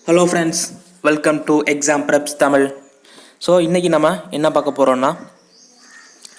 Hello friends, welcome to exam preps Tamil. So இன்றைக்கி நம்ம என்ன பார்க்க போகிறோன்னா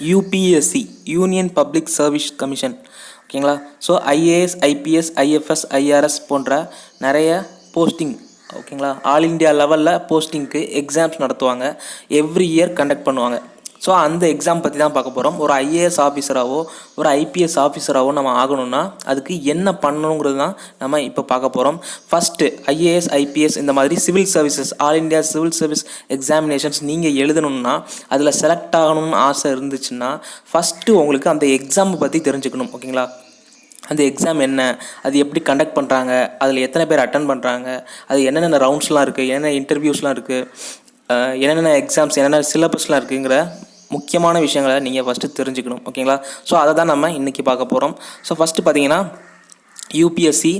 UPSC union public service commission, ஓகேங்களா. So IAS, IPS, IFS, IRS போன்ற நிறைய போஸ்டிங், ஓகேங்களா, ஆல் இண்டியா லெவலில் போஸ்டிங்க்கு எக்ஸாம்ஸ் நடத்துவாங்க. எவ்ரி இயர் கண்டக்ட் பண்ணுவாங்க. ஸோ அந்த எக்ஸாம் பற்றி தான் பார்க்க போகிறோம். ஒரு ஐஏஎஸ் ஆஃபீஸராகவோ ஒரு ஐபிஎஸ் ஆஃபீஸராகவோ நம்ம ஆகணும்னா அதுக்கு என்ன பண்ணணுங்கிறது தான் நம்ம இப்போ பார்க்க போகிறோம். ஃபஸ்ட்டு ஐஏஎஸ், ஐபிஎஸ் இந்த மாதிரி civil services, all India civil service examinations நீங்கள் எழுதணும்னா, அதில் செலக்ட் ஆகணும்னு ஆசை இருந்துச்சுன்னா ஃபஸ்ட்டு உங்களுக்கு அந்த எக்ஸாமை பற்றி தெரிஞ்சுக்கணும், ஓகேங்களா. அந்த எக்ஸாம் என்ன, அது எப்படி கண்டக்ட் பண்ணுறாங்க, அதில் எத்தனை பேர் அட்டன் பண்ணுறாங்க, அது என்னென்ன ரவுண்ட்ஸ்லாம் இருக்குது, என்னென்ன இன்டர்வியூஸ்லாம் இருக்குது, என்னென்ன எக்ஸாம்ஸ், என்னென்ன சிலபஸ்லாம் இருக்குங்கிற முக்கியமான விஷயங்களை நீங்கள் ஃபஸ்ட்டு தெரிஞ்சுக்கணும், ஓகேங்களா. ஸோ அதை தான் நம்ம இன்றைக்கி பார்க்க போகிறோம். ஸோ ஃபஸ்ட்டு பார்த்தீங்கன்னா யூபிஎஸ்சி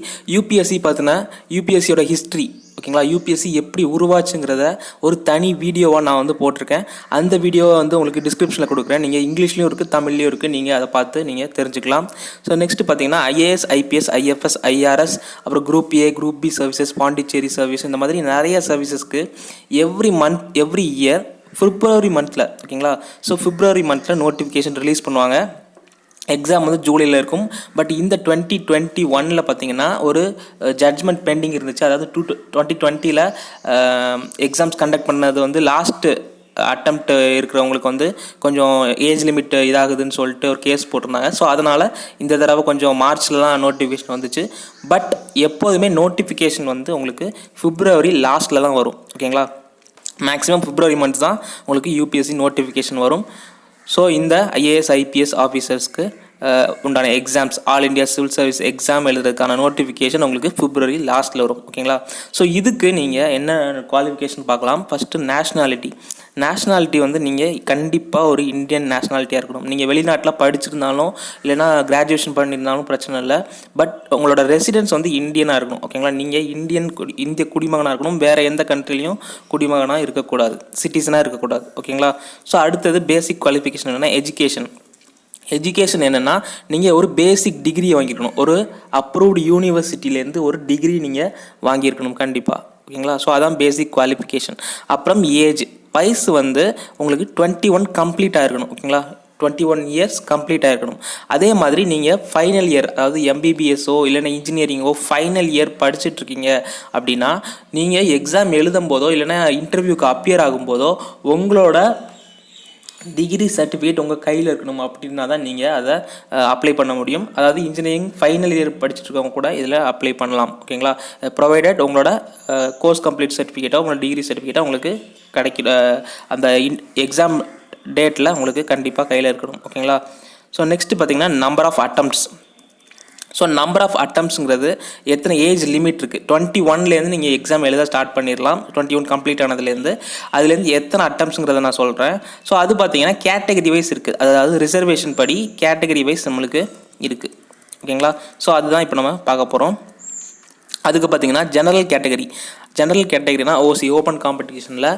பார்த்தீங்கன்னா யூபிஎஸ்சியோட ஹிஸ்ட்ரி, ஓகேங்களா. யூபிஎஸ்சி எப்படி உருவாச்சுங்கிறத ஒரு தனி வீடியோவாக நான் வந்து போட்டிருக்கேன். அந்த வீடியோவை வந்து உங்களுக்கு டிஸ்கிரிப்ஷனில் கொடுக்குறேன். நீங்கள் இங்கிலீஷ்லேயும் இருக்குது, தமிழ்லேயும் இருக்குது. நீங்கள் அதை பார்த்து நீங்கள் தெரிஞ்சுக்கலாம். ஸோ நெக்ஸ்ட்டு பார்த்தீங்கன்னா ஐஏஎஸ், ஐபிஎஸ், ஐஎஃப்எஸ், ஐஆர்எஸ், அப்புறம் group A, group B services, Pondicherry service, இந்த மாதிரி நிறைய சர்வீசஸ்க்கு எவ்ரி இயர் பிப்ரவரி மந்தில், ஓகேங்களா. ஸோ பிப்ரவரி மந்தில் நோட்டிஃபிகேஷன் ரிலீஸ் பண்ணுவாங்க. எக்ஸாம் வந்து ஜூலையில் இருக்கும். பட் இந்த 2021 பார்த்தீங்கன்னா ஒரு ஜட்ஜ்மெண்ட் பெண்டிங் இருந்துச்சு. அதாவது 2020 எக்ஸாம்ஸ் கண்டக்ட் பண்ணது வந்து லாஸ்ட்டு அட்டெம்ப்ட் இருக்கிறவங்களுக்கு வந்து கொஞ்சம் ஏஜ் லிமிட் இதாகுதுன்னு சொல்லிட்டு ஒரு கேஸ் போட்டிருந்தாங்க. ஸோ அதனால் இந்த தடவை கொஞ்சம் மார்ச்லலாம் நோட்டிஃபிகேஷன் வந்துச்சு. பட் எப்போதுமே நோட்டிஃபிகேஷன் வந்து உங்களுக்கு பிப்ரவரி லாஸ்ட்டில் தான் வரும், ஓகேங்களா. மேக்ஸிமம் பிப்ரவரி மந்த் தான் உங்களுக்கு யூபிஎஸ்சி நோட்டிஃபிகேஷன் வரும். ஸோ இந்த ஐஏஎஸ், ஐபிஎஸ் ஆஃபீஸர்ஸ்க்கு உண்டான exams, all India civil service exam எழுதுறதுக்கான நோட்டிஃபிகேஷன் உங்களுக்கு பிப்ரவரி லாஸ்ட்டில் வரும், ஓகேங்களா. ஸோ இதுக்கு நீங்கள் என்ன குவாலிஃபிகேஷன் பார்க்கலாம். ஃபஸ்ட்டு நேஷ்னாலிட்டி வந்து நீங்கள் கண்டிப்பாக ஒரு இந்தியன் நேஷ்னாலிட்டியாக இருக்கணும். நீங்கள் வெளிநாட்டில் படிச்சிருந்தாலும் இல்லைனா கிராஜுவேஷன் பண்ணியிருந்தாலும் பிரச்சனை இல்லை. பட் உங்களோட ரெசிடென்ஸ் வந்து இந்தியனாக இருக்கணும், ஓகேங்களா. நீங்கள் இந்திய குடிமகனாக இருக்கணும். வேறு எந்த கண்ட்ரிலையும் குடிமகனாக இருக்கக்கூடாது, சிட்டிசனாக இருக்கக்கூடாது, ஓகேங்களா. ஸோ அடுத்தது பேசிக் குவாலிஃபிகேஷன் என்னென்னா எஜுகேஷன் என்னென்னா நீங்கள் ஒரு பேசிக் டிகிரி வாங்கியிருக்கணும். ஒரு அப்ரூவ்டு யூனிவர்சிட்டியிலேருந்து ஒரு டிகிரி நீங்கள் வாங்கியிருக்கணும் கண்டிப்பாக, ஓகேங்களா. ஸோ அதான் பேசிக் குவாலிஃபிகேஷன். அப்புறம் வயசு வந்து உங்களுக்கு 21 கம்ப்ளீட் ஆகிருக்கணும், ஓகேங்களா. 21 இயர்ஸ் கம்ப்ளீட் ஆகிருக்கணும். அதே மாதிரி நீங்கள் ஃபைனல் இயர், அதாவது எம்பிபிஎஸ்ஸோ இல்லைன்னா இன்ஜினியரிங்கோ ஃபைனல் இயர் படிச்சுட்ருக்கீங்க அப்படின்னா நீங்கள் எக்ஸாம் எழுதும் போதோ இல்லைன்னா இன்டர்வியூக்கு அப்பியர் ஆகும்போதோ உங்களோட டிகிரி சர்டிஃபிகேட் உங்கள் கையில் இருக்கணும். அப்படின்னா தான் நீங்கள் அதை அப்ளை பண்ண முடியும். அதாவது இன்ஜினியரிங் ஃபைனல் இயர் படிச்சுட்டு இருக்கவங்க கூட இதில் அப்ளை பண்ணலாம், ஓகேங்களா. ப்ரொவைடட் உங்களோட கோர்ஸ் கம்ப்ளீட் சர்டிஃபிகேட்டோ உங்களோட டிகிரி சர்டிஃபிகேட்டோ உங்களுக்கு கிடைக்கிற அந்த எக்ஸாம் டேட்டில் உங்களுக்கு கண்டிப்பாக கையில் இருக்கணும், ஓகேங்களா. ஸோ நெக்ஸ்ட்டு பார்த்தீங்கன்னா number of attempts. So number of அட்டம்ப்ட்ஸுங்கிறது எத்தனை ஏஜ் லிமிட் இருக்குது. 21லேருந்து நீங்கள் எக்ஸாம் எழுத ஸ்டார்ட் பண்ணிடலாம். 21 கம்ப்ளீட் ஆனதுலேருந்து அதுலேருந்து எத்தனை அட்டம்ப்ட்ஸுங்கிறத நான் சொல்கிறேன். ஸோ அது பார்த்தீங்கன்னா கேட்டகரி வைஸ் இருக்குது. அதாவது ரிசர்வேஷன் படி கேட்டகரி வைஸ் நம்மளுக்கு இருக்குது, ஓகேங்களா. ஸோ அதுதான் இப்போ நம்ம பார்க்க போகிறோம். அதுக்கு பார்த்தீங்கன்னா ஜெனரல் கேட்டகரினா ஓசி, ஓப்பன் காம்படிஷனில்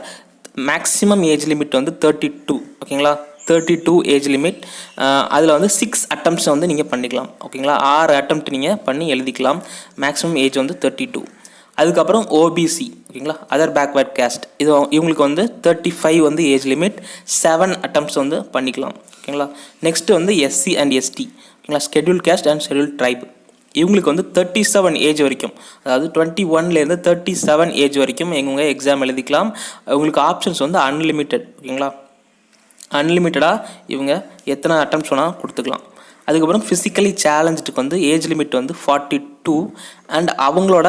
மேக்ஸிமம் ஏஜ் லிமிட் வந்து 32, ஓகேங்களா. 32 ஏஜ் லிமிட். அதில் வந்து 6 அட்டம்ப்ட்ஸ் வந்து நீங்கள் பண்ணிக்கலாம், ஓகேங்களா. 6 அட்டம்ப்ட் நீங்கள் பண்ணி எழுதிக்கலாம். மேக்ஸிமம் ஏஜ் வந்து 32. அதுக்கப்புறம் ஓபிசி, ஓகேங்களா, அதர் பேக்வேர்ட் கேஸ்ட். இவங்களுக்கு வந்து 35 வந்து ஏஜ் லிமிட். 7 அட்டம்ப்ட்ஸ் வந்து பண்ணிக்கலாம், ஓகேங்களா. நெக்ஸ்ட்டு வந்து எஸ்சி அண்ட் எஸ்டி, ஓகேங்களா, schedule caste and schedule tribe. இவங்களுக்கு வந்து 37 ஏஜ் வரைக்கும், அதாவது 21லேருந்து 37 ஏஜ் வரைக்கும் இவங்க எக்ஸாம் எழுதிக்கலாம். உங்களுக்கு ஆப்ஷன்ஸ் வந்து அன்லிமிட்டெட், ஓகேங்களா. அன்லிமிட்டடாக இவங்க எத்தனை அட்டம்ப்ட்ஸ் வேணால் கொடுத்துக்கலாம். அதுக்கப்புறம் ஃபிசிக்கலி சேலஞ்சுக்கு வந்து ஏஜ் லிமிட் வந்து 42 அண்ட் அவங்களோட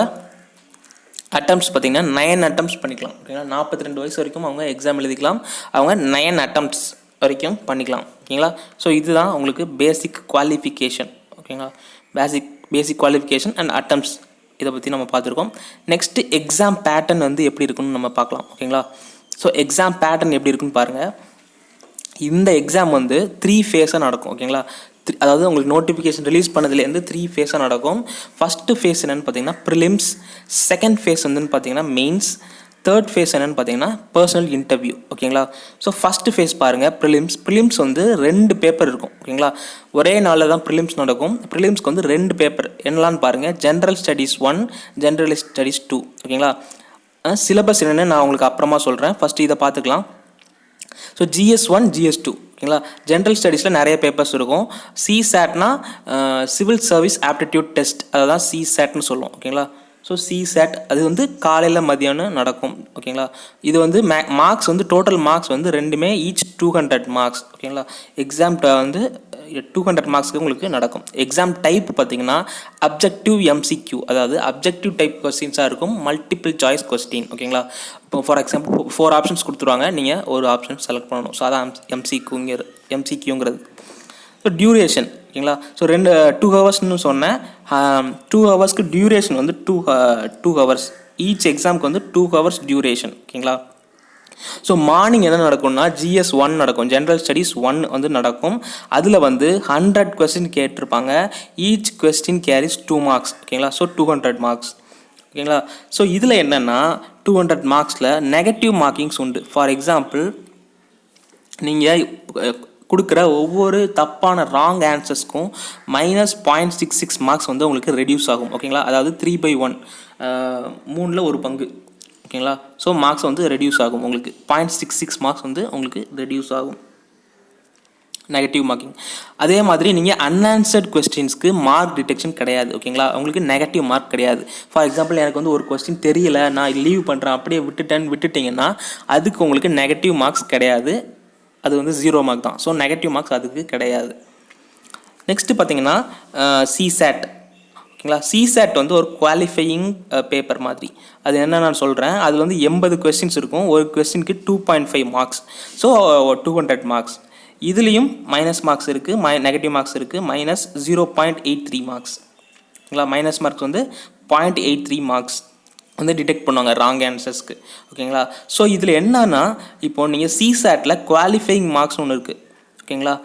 அட்டம்ப்ட்ஸ் பார்த்திங்கன்னா 9 அட்டம்ப்ட்ஸ் பண்ணிக்கலாம், ஓகேங்களா. 42 வயசு வரைக்கும் அவங்க எக்ஸாம் எழுதிக்கலாம். அவங்க 9 அட்டம்ப்ட்ஸ் வரைக்கும் பண்ணிக்கலாம், ஓகேங்களா. ஸோ இதுதான் உங்களுக்கு பேசிக் குவாலிஃபிகேஷன், ஓகேங்களா. பேசிக் குவாலிஃபிகேஷன் அண்ட் அட்டம்ப்ட்ஸ் இதை பற்றி நம்ம பார்த்துருக்கோம். நெக்ஸ்ட்டு எக்ஸாம் பேட்டர்ன் வந்து எப்படி இருக்குன்னு நம்ம பார்க்கலாம், ஓகேங்களா. ஸோ எக்ஸாம் பேட்டர்ன் எப்படி இருக்குன்னு பாருங்கள். இந்த எக்ஸாம் வந்து 3 ஃபேஸாக நடக்கும், ஓகேங்களா. அதாவது உங்களுக்கு நோட்டிஃபிகேஷன் ரிலீஸ் பண்ணதுலேருந்து 3 ஃபேஸாக நடக்கும். ஃபஸ்ட்டு ஃபேஸ் என்னென்னு பார்த்தீங்கன்னா ப்ரிலிம்ஸ், செகண்ட் ஃபேஸ் வந்துன்னு பார்த்தீங்கன்னா மெயின்ஸ், தேர்ட் ஃபேஸ் என்னென்னு பார்த்தீங்கன்னா பர்சனல் இன்டர்வியூ, ஓகேங்களா. ஸோ ஃபஸ்ட்டு ஃபேஸ் பாருங்கள், ப்ரிலிம்ஸ் வந்து 2 பேப்பர் இருக்கும், ஓகேங்களா. ஒரே நாளில் தான் ப்ரிலிம்ஸ் நடக்கும். ப்ரிலிம்ஸ்க்கு வந்து 2 பேப்பர் என்னலான்னு பாருங்கள். ஜென்ரல் ஸ்டடீஸ் 1, ஜென்ரல் ஸ்டடீஸ் 2, ஓகேங்களா. சிலபஸ் என்னென்னு நான் உங்களுக்கு அப்புறமா சொல்கிறேன். ஃபஸ்ட்டு இதை பார்த்துக்கலாம். ஸோ GS1 GS2 ஓகேங்களா. ஜென்ரல் ஸ்டடீஸில் நிறைய பேப்பர்ஸ் இருக்கும். CSATனா சிவில் சர்வீஸ் ஆப்டிடியூட் டெஸ்ட், அதை தான் CSATனு சொல்லுவோம் ஓகேங்களா. ஸோ CSAT அது வந்து காலையில் மதியானம் நடக்கும் ஓகேங்களா. இது வந்து மார்க்ஸ் வந்து டோட்டல் மார்க்ஸ் வந்து ரெண்டுமே ஈச் 200 மார்க்ஸ் ஓகேங்களா. எக்ஸாம் வந்து 200 மார்க்ஸ்க்கு உங்களுக்கு நடக்கும். எக்ஸாம் டைப் பார்த்தீங்கன்னா அப்ஜெக்டிவ் MCQ, அதாவது அப்ஜெக்டிவ் டைப் கொஸ்டின்ஸாக இருக்கும், மல்டிபிள் சாய்ஸ் கொஸ்டின் ஓகேங்களா. இப்போ ஃபார் எக்ஸாம்பிள் 4 ஆப்ஷன்ஸ் கொடுத்துருவாங்க, நீங்கள் ஒரு ஆப்ஷன் செலக்ட் பண்ணணும். ஸோ அதான் MCQங்கிறது. ஸோ டியூரேஷன் ஓகேங்களா. ஸோ 2 ஹவர்ஸ்னு சொன்னேன். 2 ஹவர்ஸ்க்கு டியூரேஷன் வந்து 2 ஹவர்ஸ். ஈச் எக்ஸாமுக்கு வந்து 2 ஹவர்ஸ் டியூரேஷன் ஓகேங்களா. ஸோ மார்னிங் என்ன நடக்கும்னா GS1 நடக்கும், ஜென்ரல் ஸ்டடீஸ் 1 வந்து நடக்கும். அதில் வந்து 100 கொஸ்டின் கேட்டிருப்பாங்க. ஈச் கொஸ்டின் கேரிஸ் 2 மார்க்ஸ் ஓகேங்களா. ஸோ 200 மார்க்ஸ் ஓகேங்களா. ஸோ இதில் என்னென்னா 200 மார்க்ஸில் நெகட்டிவ் மார்க்கிங்ஸ் உண்டு. ஃபார் எக்ஸாம்பிள் நீங்கள் கொடுக்குற ஒவ்வொரு தப்பான ராங் ஆன்சர்ஸ்க்கும் -0.66 மார்க்ஸ் வந்து உங்களுக்கு ரெடியூஸ் ஆகும் ஓகேங்களா. அதாவது 3/1 3ல் 1 பங்கு ஓகேங்களா. ஸோ மார்க்ஸ் வந்து ரெடியூஸ் ஆகும், உங்களுக்கு 0.66 மார்க்ஸ் வந்து உங்களுக்கு ரெடியூஸ் ஆகும் நெகட்டிவ் மார்க்கிங். அதே மாதிரி நீங்கள் அன்ஆன்சர்ட் கொஸ்டின்ஸ்க்கு மார்க் டிடெக்ஷன் கிடையாது ஓகேங்களா. உங்களுக்கு நெகட்டிவ் மார்க் கிடையாது. ஃபார் எக்ஸாம்பிள் எனக்கு வந்து ஒரு கொஸ்டின் தெரியல, நான் லீவ் பண்ணுறேன், அப்படியே விட்டுட்டிங்கன்னா அதுக்கு உங்களுக்கு நெகட்டிவ் மார்க்ஸ் கிடையாது, அது வந்து 0 மார்க் தான். ஸோ நெகட்டிவ் மார்க்ஸ் அதுக்கு கிடையாது. நெக்ஸ்ட்டு பார்த்தீங்கன்னா CSAT ஓகேங்களா. CSAT வந்து ஒரு குவாலிஃபையிங் பேப்பர் மாதிரி. அது என்ன நான் சொல்கிறேன், அது வந்து 80 கொஸ்டின்ஸ் இருக்கும். ஒரு கொஸ்டினுக்கு 2.5 மார்க்ஸ். So 200 marks. இதுலேயும் மைனஸ் மார்க்ஸ் இருக்குது, நெகட்டிவ் மார்க்ஸ் இருக்குது. -0.83 மார்க்ஸ் ஓகேங்களா. மைனஸ் மார்க்ஸ் வந்து 0.83 மார்க்ஸ் வந்து டிடெக்ட் பண்ணுவாங்க ராங் ஆன்சர்ஸ்க்கு ஓகேங்களா. ஸோ இதில் என்னன்னா இப்போது நீங்கள் CSATல குவாலிஃபையிங் மார்க்ஸ்னு ஒன்று இருக்குது ஓகேங்களா.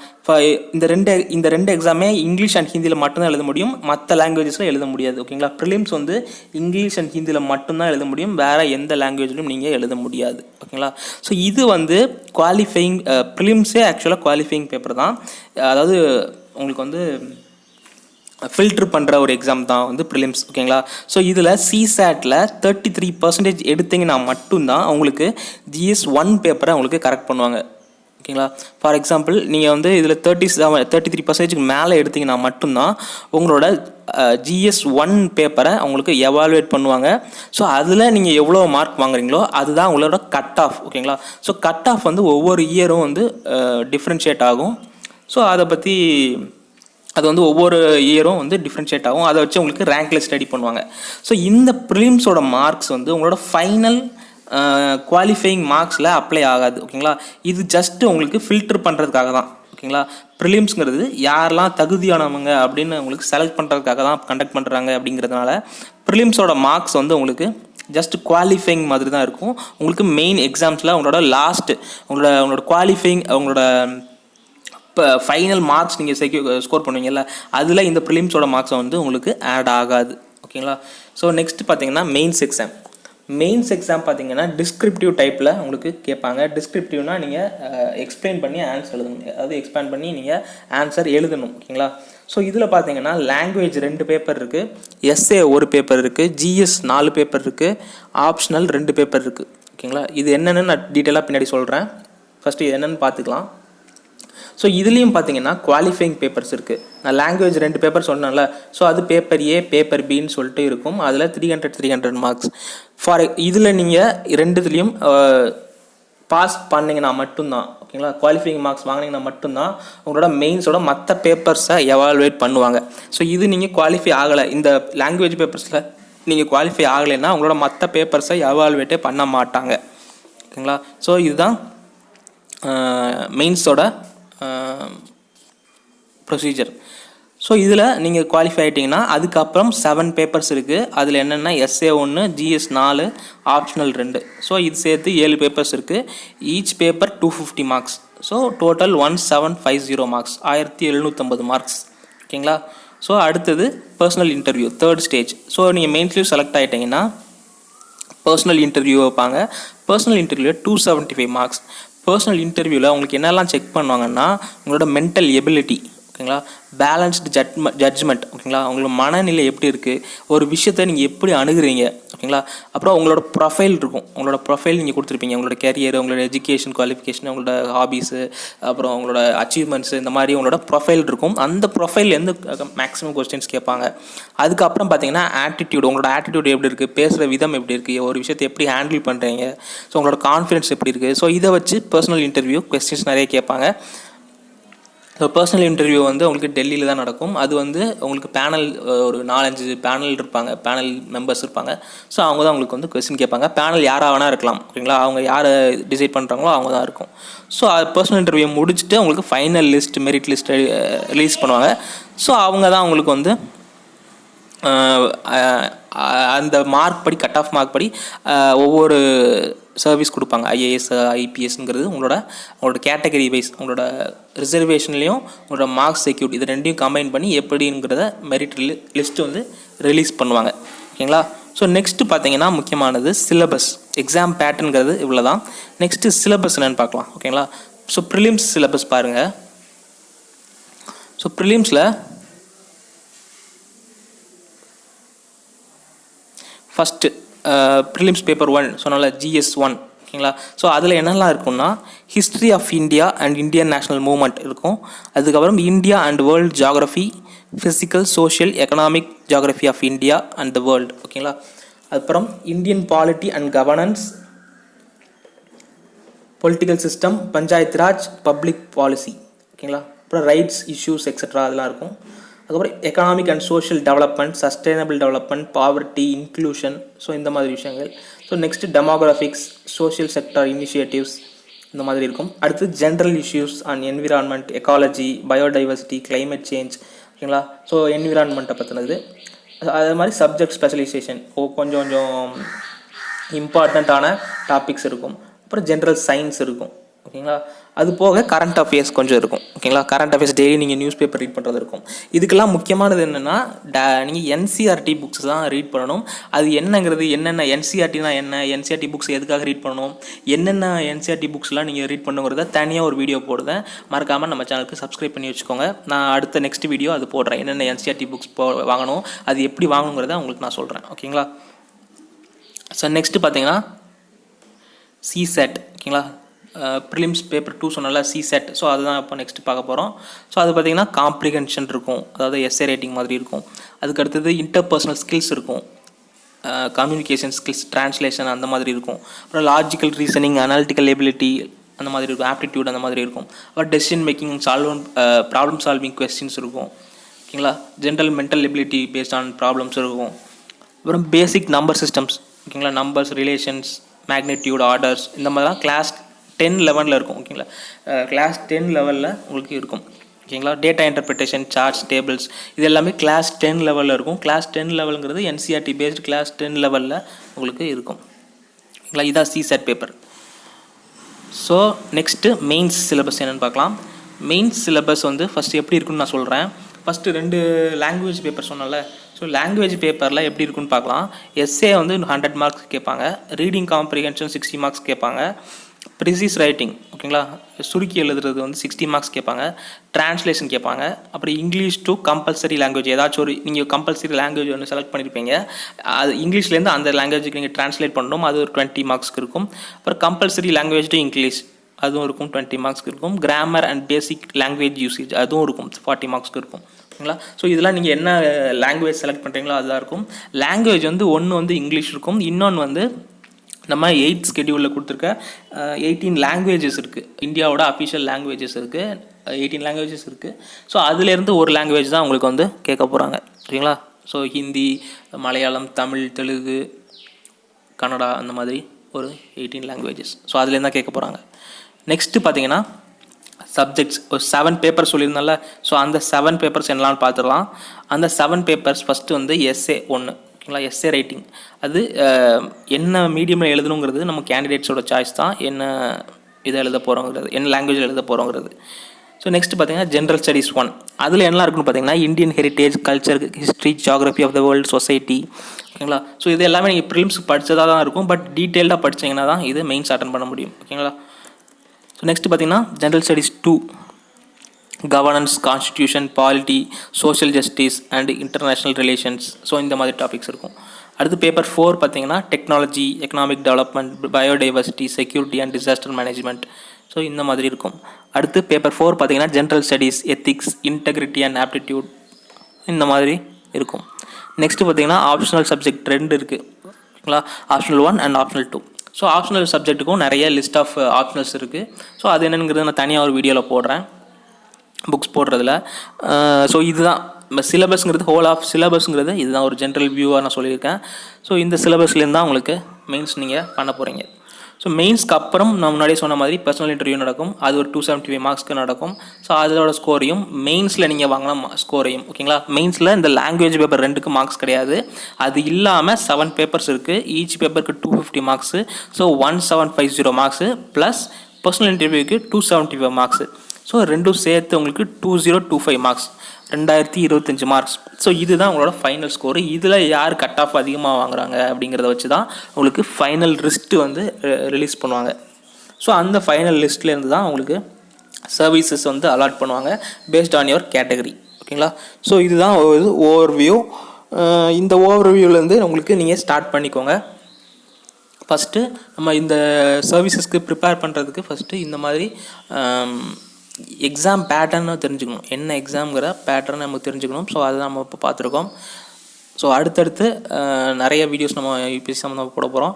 இந்த ரெண்டு எக்ஸாமே இங்கிலீஷ் அண்ட் ஹிந்தியில் மட்டும்தான் எழுத முடியும், மற்ற லாங்குவேஜஸில் எழுத முடியாது ஓகேங்களா. ப்ரிலிம்ஸ் வந்து இங்கிலீஷ் அண்ட் ஹிந்தியில் மட்டும்தான் எழுத முடியும், வேறு எந்த லாங்குவேஜ்லையும் நீங்கள் எழுத முடியாது ஓகேங்களா. ஸோ இது வந்து குவாலிஃபையிங் ப்ரிலிம்ஸே ஆக்சுவலாக குவாலிஃபையிங் பேப்பர் தான். அதாவது உங்களுக்கு வந்து ஃபில்ட்ரு பண்ணுற ஒரு எக்ஸாம் தான் வந்து ப்ரிலிம்ஸ் ஓகேங்களா. ஸோ இதில் CSATல 33% எடுத்திங்கன்னா மட்டும்தான் உங்களுக்கு GS1 பேப்பரை உங்களுக்கு கரெக்ட் பண்ணுவாங்க ஓகேங்களா. ஃபார் எக்ஸாம்பிள் நீங்கள் வந்து இதில் 33% மேலே எடுத்திங்கன்னா மட்டும்தான் உங்களோட GS1 பேப்பரை உங்களுக்கு எவாலுவேட் பண்ணுவாங்க. ஸோ அதில் நீங்கள் எவ்வளோ மார்க் வாங்குறீங்களோ அதுதான் உங்களோட கட் ஆஃப் ஓகேங்களா. ஸோ கட் ஆஃப் வந்து ஒவ்வொரு இயரும் வந்து டிஃப்ரென்ஷியேட் ஆகும். ஸோ அதை பற்றி அது வந்து ஒவ்வொரு இயரும் வந்து டிஃப்ரென்ஷியேட் ஆகும். அதை வச்சு உங்களுக்கு ரேங்க் லிஸ்ட் ரெடி பண்ணுவாங்க. ஸோ இந்த ப்ரிலிம்ஸோட மார்க்ஸ் வந்து உங்களோட ஃபைனல் குவாலிஃபையிங் மார்க்ஸில் அப்ளை ஆகாது ஓகேங்களா. இது ஜஸ்ட்டு உங்களுக்கு ஃபில்டர் பண்ணுறதுக்காக தான் ஓகேங்களா. ப்ரிலிம்ஸ்ங்கிறது யாரெல்லாம் தகுதியானவங்க அப்படின்னு உங்களுக்கு செலக்ட் பண்ணுறதுக்காக தான் கண்டக்ட் பண்ணுறாங்க. அப்படிங்கிறதுனால ப்ரிலிம்ஸோட மார்க்ஸ் வந்து உங்களுக்கு ஜஸ்ட் குவாலிஃபையிங் மாதிரி தான் இருக்கும். உங்களுக்கு மெயின் எக்ஸாம்ஸில் உங்களோட லாஸ்ட்டு உங்களோட குவாலிஃபையிங் உங்களோட இப்போ ஃபைனல் மார்க்ஸ் நீங்கள் ஸ்கோர் பண்ணுவீங்கல்ல, அதில் இந்த ப்ரிலிம்ஸோட மார்க்ஸை வந்து உங்களுக்கு ஆட் ஆகாது ஓகேங்களா. ஸோ நெக்ஸ்ட் பார்த்தீங்கன்னா மெயின்ஸ் எக்ஸாம் பார்த்தீங்கன்னா டிஸ்கிரிப்டிவ் டைப்பில் உங்களுக்கு கேட்பாங்க. டிஸ்கிரிப்டிவ்னா நீங்கள் எக்ஸ்பிளைன் பண்ணி ஆன்சர் எழுதணும், அதாவது எக்ஸ்பிளைன் பண்ணி நீங்கள் ஆன்சர் எழுதணும் ஓகேங்களா. ஸோ இதில் பார்த்தீங்கன்னா லாங்குவேஜ் 2 பேப்பர் இருக்குது, எஸ்ஏ 1 பேப்பர் இருக்குது, GS 4 பேப்பர் இருக்குது, ஆப்ஷனல் 2 பேப்பர் இருக்குது ஓகேங்களா. இது என்னென்னு நான் டீட்டெயிலாக பின்னாடி சொல்கிறேன். ஃபஸ்ட்டு இது என்னென்னு பார்த்துக்கலாம். ஸோ இதுலேயும் பார்த்தீங்கன்னா குவாலிஃபைங் பேப்பர்ஸ் இருக்குது. நான் லாங்குவேஜ் 2 பேப்பர் சொன்னேன்ல, ஸோ அது பேப்பர் A பேப்பர் Bன்னு சொல்லிட்டு இருக்கும். அதில் 300 மார்க்ஸ். இதில் நீங்கள் 2த்துலேயும் பாஸ் பண்ணிங்கன்னா மட்டும்தான் ஓகேங்களா, குவாலிஃபைங் மார்க்ஸ் வாங்கினீங்கன்னா மட்டும்தான் உங்களோட மெயின்ஸோட மற்ற பேப்பர்ஸை எவாலுவேட் பண்ணுவாங்க. ஸோ இது நீங்கள் குவாலிஃபை ஆகலை, இந்த லாங்குவேஜ் பேப்பர்ஸில் நீங்கள் குவாலிஃபை ஆகலைன்னா உங்களோட மற்ற பேப்பர்ஸை எவாலுவேட்டே பண்ண மாட்டாங்க ஓகேங்களா. ஸோ இதுதான் மெயின்ஸோட ப்ரொசீஜர். ஸோ இதில் நீங்கள் குவாலிஃபை ஆகிட்டிங்கன்னா அதுக்கப்புறம் 7 பேப்பர்ஸ் இருக்குது. அதில் என்னென்னா எஸ்ஏ 1, GS 4, ஆப்ஷனல் 2. ஸோ இது சேர்த்து 7 பேப்பர்ஸ் இருக்குது. Each paper 250 marks. So total 1750 marks, 1750 marks ஓகேங்களா. ஸோ அடுத்தது personal interview 3rd stage. So நீங்கள் மெயின்ஸ்லேயும் செலக்ட் ஆகிட்டிங்கன்னா பர்சனல் இன்டர்வியூ வைப்பாங்க. பர்சனல் இன்டர்வியூவில் 275 மார்க்ஸ். பர்சனல் இன்டர்வியூவில் உங்களுக்கு என்னெல்லாம் செக் பண்ணுவாங்கன்னா உங்களோட மென்டல் எபிலிட்டி ஓகேங்களா. பேலன்ஸ்டு ஜட்ஜ்மெண்ட் ஓகேங்களா. உங்களோட மனநிலை எப்படி இருக்குது, ஒரு விஷயத்தை நீங்கள் எப்படி அணுகுறீங்க ஓகேங்களா. அப்புறம் உங்களோட ப்ரொஃபைல் இருக்கும், உங்களோட ப்ரொஃபைல் நீங்கள் கொடுத்துருப்பீங்க, உங்களோட கேரியர், உங்களோட எஜுகேஷன் குவாலிஃபிகேஷன், உங்களோட ஹாபீஸு, அப்புறம் உங்களோட அச்சீவ்மெண்ட்ஸு, இந்த மாதிரி உங்களோட ப்ரொஃபைல் இருக்கும். அந்த ப்ரொஃபைல்லேருந்து மேக்ஸிமம் கொஸ்டின்ஸ் கேட்பாங்க. அதுக்கப்புறம் பார்த்தீங்கன்னா ஆட்டிடியூட், உங்களோட ஆட்டிடியூட் எப்படி இருக்குது, பேசுகிற விதம் எப்படி இருக்குது, ஒரு விஷயத்தை எப்படி ஹேண்டில் பண்ணுறீங்க, ஸோ உங்களோட கான்ஃபிடன்ஸ் எப்படி இருக்குது. ஸோ இதை வச்சு பர்சனல் இன்டர்வியூ கொஸ்டின்ஸ் நிறைய கேட்பாங்க. ஸோ பர்சனல் இன்டர்வியூ வந்து உங்களுக்கு டெல்லியில் தான் நடக்கும். அது வந்து உங்களுக்கு பேனல், ஒரு 4-5 பேனல் இருப்பாங்க, பேனல் மெம்பர்ஸ் இருப்பாங்க. ஸோ அவங்க தான் உங்களுக்கு வந்து கொஸ்டின் கேட்பாங்க. பேனல் யாராக வேணா இருக்கலாம் ஓகேங்களா. அவங்க யாரை டிசைட் பண்ணுறாங்களோ அவங்க தான் இருக்கும். ஸோ அது பர்சனல் இன்டர்வியூ முடிச்சுட்டு உங்களுக்கு final list, merit list release பண்ணுவாங்க. ஸோ அவங்க தான் உங்களுக்கு வந்து அந்த மார்க் படி, கட் ஆஃப் மார்க் படி ஒவ்வொரு சர்வீஸ் கொடுப்பாங்க. ஐஏஎஸ், ஐபிஎஸ்ங்கிறது உங்களோட கேட்டகரி வைஸ், உங்களோட ரிசர்வேஷன்லேயும் உங்களோட மார்க்ஸ் செக்யூரிட்டி, இது ரெண்டையும் கம்பைன் பண்ணி எப்படிங்கிறத மெரிட் லிஸ்ட்டு வந்து ரிலீஸ் பண்ணுவாங்க ஓகேங்களா. ஸோ நெக்ஸ்ட்டு பார்த்தீங்கன்னா முக்கியமானது சிலபஸ், எக்ஸாம் பேட்டர்னுங்கிறது இவ்வளோ தான். நெக்ஸ்ட்டு சிலபஸ் என்னென்னு பார்க்கலாம் ஓகேங்களா. ஸோ ப்ரிலிம்ஸ் சிலபஸ் பாருங்கள். ஸோ ப்ரிலிம்ஸில் ஃபஸ்ட்டு ப்ரிலிம்ஸ் பேப்பர் 1 சொன்னால GS1 ஓகேங்களா. ஸோ அதில் என்னெல்லாம் இருக்குன்னா, history of India and Indian national movement இருக்கும். அதுக்கப்புறம் India and world geography, physical, social, economic geography of India and the world ஓகேங்களா. அதுக்கப்புறம் Indian polity and governance, political system, panchayat Raj, public policy ஓகேங்களா. அப்புறம் ரைட்ஸ், இஷ்யூஸ் எக்ஸட்ரா அதெல்லாம் இருக்கும். அதுக்கப்புறம் economic and social development, sustainable development, poverty, inclusion, so இந்த மாதிரி விஷயங்கள். So next demographics, social sector initiatives இந்த மாதிரி இருக்கும். அடுத்து general issues and environment, ecology, biodiversity, climate change ஓகேங்களா. ஸோ என்விரான்மெண்ட்டை பற்றினது. அதே மாதிரி சப்ஜெக்ட் ஸ்பெஷலைசேஷன், கொஞ்சம் இம்பார்ட்டண்ட்டான டாபிக்ஸ் இருக்கும். அப்புறம் ஜென்ரல் சயின்ஸ் இருக்கும் ஓகேங்களா. அது போக கரண்ட் அஃபேர்ஸ் கொஞ்சம் இருக்கும் ஓகேங்களா. கரண்ட் அஃபேர்ஸ் டெய்லி நீங்கள் நியூஸ் பேப்பர் ரீட் பண்ணுறது இருக்கும். இதுக்கெல்லாம் முக்கியமானது என்னென்னா, நீங்கள் என்சிஆர்டி புக்ஸ் தான் ரீட் பண்ணணும். அது என்னென்ன என்சிஆர்டினா என்ன, என்சிஆர்டி புக்ஸ் எதுக்காக ரீட் பண்ணணும், என்னென்ன என்சிஆர்டி புக்ஸ்லாம் நீங்கள் ரீட் பண்ணுங்கிறத தனியாக ஒரு வீடியோ போடுவேன். மறக்காமல் நம்ம சேனலுக்கு சப்ஸ்கிரைப் பண்ணி வச்சுக்கோங்க. நான் அடுத்த நெக்ஸ்ட் வீடியோ அது போடுறேன். என்னென்ன என்சிஆர்டி புக்ஸ் வாங்கணும், அது எப்படி வாங்கணுங்கிறத உங்களுக்கு நான் சொல்கிறேன் ஓகேங்களா. ஸோ நெக்ஸ்ட்டு பார்த்தீங்கன்னா சிசெட் ஓகேங்களா. ப்ரிலிம்ஸ் பேப்பர் 2 சொன்னால சிசெட். ஸோ அதுதான் இப்போ நெக்ஸ்ட்டு பார்க்க போகிறோம். ஸோ அது பார்த்திங்கன்னா காம்ப்ரிஹென்ஷன் இருக்கும், அதாவது எஸ்ஏ ரேட்டிங் மாதிரி இருக்கும். அதுக்கு அடுத்தது இன்டர்பர்சனல் ஸ்கில்ஸ் இருக்கும், கம்யூனிகேஷன் ஸ்கில்ஸ், ட்ரான்ஸ்லேஷன் அந்த மாதிரி இருக்கும். அப்புறம் லாஜிக்கல் ரீசனிங், அனாலிட்டிக்கல் எபிலிட்டி அந்த மாதிரி இருக்கும், ஆப்டிடியூட் அந்த மாதிரி இருக்கும். அப்புறம் decision making, problem solving questions இருக்கும் ஓகேங்களா. General mental ability based on problems இருக்கும். அப்புறம் பேசிக் நம்பர் சிஸ்டம்ஸ் ஓகேங்களா, நம்பர்ஸ், ரிலேஷன்ஸ், மேக்னிடியூட், ஆர்டர்ஸ் இந்த மாதிரிலாம் கிளாஸ் 10 லெவலில் இருக்கும் ஓகேங்களா. கிளாஸ் 10 லெவலில் உங்களுக்கு இருக்கும் ஓகேங்களா. டேட்டா இன்டர்பிரிட்டேஷன், சார்ட்ஸ், டேபிள்ஸ் இது எல்லாமே கிளாஸ் 10 லெவலில் இருக்கும். கிளாஸ் 10 லெவலுங்கிறது என்சிஆர்டி பேஸ்டு கிளாஸ் 10 லெவலில் உங்களுக்கு இருக்கும் ஓகேங்களா. இதான் CSAT paper. So next mains syllabus என்னென்னு பார்க்கலாம். மெயின்ஸ் சிலபஸ் வந்து ஃபஸ்ட்டு எப்படி இருக்குன்னு நான் சொல்கிறேன். ஃபஸ்ட்டு 2 லாங்குவேஜ் பேப்பர் சொன்னல. ஸோ லாங்குவேஜ் பேப்பரில் எப்படி இருக்குன்னு பார்க்கலாம். எஸ்ஏ வந்து 100 மார்க்ஸ் கேட்பாங்க, ரீடிங் காம்ப்ரிஹென்ஷன் 60 மார்க்ஸ் கேட்பாங்க, ப்ரிசீஸ் ரைட்டிங் ஓகேங்களா, சுருக்கி எழுதுறது வந்து 60 மார்க்ஸ் கேட்பாங்க, ட்ரான்ஸ்லேஷன் கேட்பாங்க. அப்புறம் இங்கிலீஷ் டு கம்பல்சரி லாங்குவேஜ், ஏதாச்சும் ஒரு நீங்கள் கம்பல்சரி லாங்குவேஜ் ஒன்று செலக்ட் பண்ணியிருப்பீங்க, அது இங்கிலீஷ்லேருந்து அந்த லாங்குவேஜுக்கு நீங்கள் ட்ரான்ஸ்லேட் பண்ணணும், அது ஒரு 20 மார்க்ஸ்க்கு இருக்கும். அப்புறம் கம்பல்சரி லாங்குவேஜ் டு இங்கிலீஷ் அதுவும் இருக்கும், 20 மார்க்ஸ்க்கு இருக்கும். Grammar and basic language usage அதுவும் இருக்கும், 40 மார்க்ஸ்க்கு இருக்கும் ஓகேங்களா. ஸோ இதெல்லாம் நீங்கள் என்ன லாங்குவேஜ் செலக்ட் பண்ணுறீங்களோ அதுதான் இருக்கும். லாங்குவேஜ் வந்து ஒன்று வந்து இங்கிலீஷ் இருக்கும், இன்னொன்று வந்து நம்ம 8th ஸ்கெடியூலில் கொடுத்துருக்க 18 லாங்குவேஜஸ் இருக்குது. இந்தியாவோட அஃபிஷியல் லாங்குவேஜஸ் இருக்குது, 18 லாங்குவேஜஸ் இருக்குது. ஸோ அதுலேருந்து ஒரு லாங்குவேஜ் தான் உங்களுக்கு வந்து கேட்க போகிறாங்க ஓகேங்களா. ஸோ ஹிந்தி, மலையாளம், தமிழ், தெலுங்கு, கன்னடா அந்த மாதிரி ஒரு 18 லாங்குவேஜஸ். ஸோ அதுலேருந்து தான் கேட்க போகிறாங்க. நெக்ஸ்ட்டு பார்த்தீங்கன்னா சப்ஜெக்ட்ஸ் ஒரு 7 பேப்பர் சொல்லியிருந்தால. ஸோ அந்த 7 பேப்பர்ஸ் என்னலான்னு பார்த்துடலாம். அந்த 7 பேப்பர்ஸ் ஃபஸ்ட்டு வந்து எஸ்ஏ 1 ஓகேங்களா. எஸ்ஏ ரைட்டிங் அது என்ன மீடியமில் எழுதணுங்கிறது நம்ம கேண்டிடேட்ஸோட சாய்ஸ் தான், என்ன இதை எழுத போகிறோங்கிறது, என்ன லாங்குவேஜில் எழுத போகிறோங்கிறது. ஸோ நெக்ஸ்ட் பார்த்தீங்கன்னா ஜென்ரல் ஸ்டடீஸ் 1 அதில் என்ன இருக்குன்னு பார்த்தீங்கன்னா Indian heritage, culture, history, geography of the world, society ஓகேங்களா. ஸோ இது எல்லாமே நீங்கள் ப்ரிலிம்ஸ் படித்ததாக தான் இருக்கும், பட் டீட்டெயில்டாக படித்தீங்கன்னா தான் இது மெயின்ஸ் அட்டன் பண்ண முடியும் ஓகேங்களா. ஸோ நெக்ஸ்ட் பார்த்தீங்கன்னா general studies 2 governance, constitution, polity, social justice and international relations. So இந்த மாதிரி டாபிக்ஸ் இருக்கும். அடுத்து பேப்பர் 4 பார்த்தீங்கன்னா technology, economic development, biodiversity, security and disaster management. So இந்த மாதிரி இருக்கும். அடுத்து பேப்பர் 4 பார்த்தீங்கன்னா general studies, ethics, integrity and aptitude இந்த மாதிரி இருக்கும். நெக்ஸ்ட்டு பார்த்தீங்கன்னா ஆப்ஷனல் சப்ஜெக்ட் 2 இருக்குது. ஓகேங்களா, optional 1 and optional 2. So optional சப்ஜெக்ட்டுக்கும் நிறைய லிஸ்ட் ஆஃப் ஆப்ஷனல்ஸ் இருக்குது. ஸோ அது என்னங்கிறது நான் தனியாக ஒரு வீடியோவில் போடுறேன், புக்ஸ் போடுறதுல. ஸோ இதுதான் சிலபஸ்ங்கிறது, ஹோல் ஆஃப் சிலபஸ்ங்கிறது இதுதான், ஒரு ஜென்ரல் வியூவாக நான் சொல்லியிருக்கேன். ஸோ இந்த சிலபஸ்லேருந்து தான் உங்களுக்கு மெயின்ஸ் நீங்கள் பண்ண போகிறீங்க. ஸோ மெயின்ஸ்க்கு அப்புறம் நான் முன்னாடியே சொன்ன மாதிரி பர்சனல் இன்டர்வியூ நடக்கும். அது ஒரு 275 மார்க்ஸ்க்கு நடக்கும். ஸோ அதோட ஸ்கோரையும் மெயின்ஸில் நீங்கள் வாங்கின ஸ்கோரையும், ஓகேங்களா. மெயின்ஸில் இந்த லாங்குவேஜ் பேப்பர் 2க்கு மார்க்ஸ் கிடையாது. அது இல்லாமல் 7 பேப்பர்ஸ் இருக்குது. ஈச் பேப்பருக்கு 250 marks. So 1750 marks plus personal இன்டர்வியூக்கு 275 மார்க்ஸு. ஸோ ரெண்டும் சேர்த்து உங்களுக்கு 2025 மார்க்ஸ், 2025 மார்க்ஸ். ஸோ இதுதான் உங்களோட ஃபைனல் ஸ்கோரு. இதில் யார் கட் ஆஃப் அதிகமாக வாங்குறாங்க அப்படிங்கிறத வச்சு தான் உங்களுக்கு ஃபைனல் லிஸ்ட்டு வந்து ரிலீஸ் பண்ணுவாங்க. ஸோ அந்த ஃபைனல் லிஸ்ட்லேருந்து தான் உங்களுக்கு சர்வீசஸ் வந்து அலாட் பண்ணுவாங்க பேஸ்ட் ஆன் யுவர் கேட்டகரி. ஓகேங்களா. ஸோ இதுதான் ஒரு ஓவர்வியூ. இந்த ஓவர்வியூலேருந்து உங்களுக்கு நீங்கள் ஸ்டார்ட் பண்ணிக்கோங்க. ஃபஸ்ட்டு நம்ம இந்த சர்வீசஸ்க்கு ப்ரிப்பேர் பண்ணுறதுக்கு ஃபஸ்ட்டு இந்த மாதிரி எக்ஸாம் பேட்டர்னை தெரிஞ்சுக்கணும். என்ன எக்ஸாம்ங்கிற பேட்டர்னை நமக்கு தெரிஞ்சுக்கணும். ஸோ அதை நம்ம இப்போ பார்த்துருக்கோம். ஸோ அடுத்தடுத்து நிறைய வீடியோஸ் நம்ம யூபிஎஸ்சி சம்மந்தமாக போட போகிறோம்.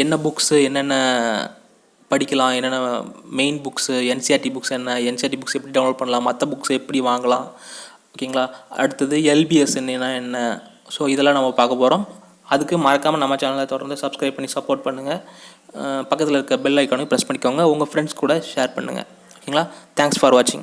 என்ன புக்ஸு, என்னென்ன படிக்கலாம், என்னென்ன மெயின் புக்ஸு, என்சிஆர்டி புக்ஸ் என்ன, என்சிஆர்டி புக்ஸ் எப்படி டவுன்லோட் பண்ணலாம், மற்ற புக்ஸ் எப்படி வாங்கலாம், ஓகேங்களா. அடுத்தது எல்பிஎஸ் என்ன. ஸோ இதெல்லாம் நம்ம பார்க்க போகிறோம். அதுக்கு மறக்காமல் நம்ம சேனலை தொடர்ந்து சப்ஸ்கிரைப் பண்ணி சப்போர்ட் பண்ணுங்கள். பக்கத்தில் இருக்க பெல் ஐக்கானையும் ப்ரெஸ் பண்ணிக்கோங்க. உங்கள் ஃப்ரெண்ட்ஸ் கூட ஷேர் பண்ணுங்கள். ஓகேங்களா. தேங்க்ஸ் ஃபார் வாட்சிங்.